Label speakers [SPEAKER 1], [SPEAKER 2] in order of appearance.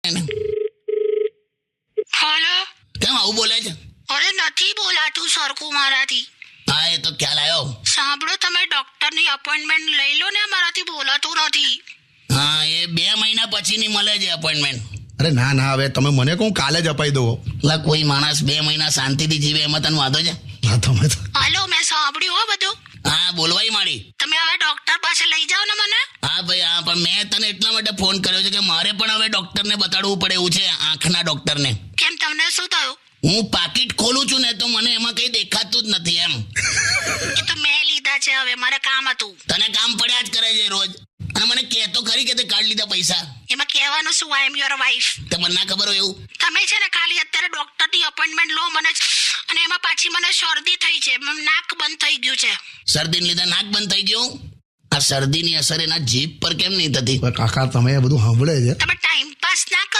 [SPEAKER 1] Hello.
[SPEAKER 2] કેમ આવું બોલે છે?
[SPEAKER 1] અરે નથી બોલાતું સરખું મારાથી.
[SPEAKER 2] હા, એ તો ખ્યાલ આવ્યો.
[SPEAKER 1] સાંભળો, તમે ડોક્ટરની અપોઇન્ટમેન્ટ લઈ લો ને, મારાથી બોલાતું નથી.
[SPEAKER 2] હા, એ 2 મહિના પછીની મળે છે અપોઇન્ટમેન્ટ.
[SPEAKER 3] અરે ના ના, હવે તમે મને કહું કાલે જ અપાઈ દો.
[SPEAKER 2] એટલે કોઈ માણસ 2 મહિના શાંતિથી જીવે એમાં તને વાંધો છે?
[SPEAKER 3] હા તમે તો
[SPEAKER 1] હાલો, મેં સાંભળ્યું હો બધું.
[SPEAKER 2] હા, બોલવાય માડી.
[SPEAKER 1] તમે હવે ડોક્ટર પાસે લઈ જાઓ ને મને.
[SPEAKER 2] હા ભાઈ, હા, પણ મેં તને એટલા માટે ફોન કર્યો છે કે મારે પણ હવે ડોક્ટરને બતાડવું પડે એવું છે, આંખના ડોક્ટરને.
[SPEAKER 1] કેમ, તમને શું થયું?
[SPEAKER 2] હું પાકીટ ખોલું છું ને તો મને એમાં કઈ દેખાતું જ નથી એમ.
[SPEAKER 1] એ તો મેં લીધા છે, હવે મારે કામ હતું.
[SPEAKER 2] તને કામ પડ્યા જ કરે છે રોજ. અને મને કહેતો ખરી કે તે કાઢ લીધા પૈસા.
[SPEAKER 1] એમાં કહેવાનું શું, આઈ એમ યોર વાઇફ.
[SPEAKER 2] તે મને ના ખબર હોય એવું.
[SPEAKER 1] તમે છે ને ખાલી અત્યારે ડોક્ટરની અપોઇન્ટમેન્ટ લો મને અને એમાં પાછી મને શરદી થઈ છે, નાક બંધ થઈ ગયું છે.
[SPEAKER 2] શરદીને લીધે નાક બંધ થઈ ગયું. આ શરદીની અસર એના જીભ પર કેમ નહીં થતી?
[SPEAKER 3] કાકા તમે એ બધું સાંભળે છે.
[SPEAKER 1] તમે ટાઈમ પાસ ના કરો.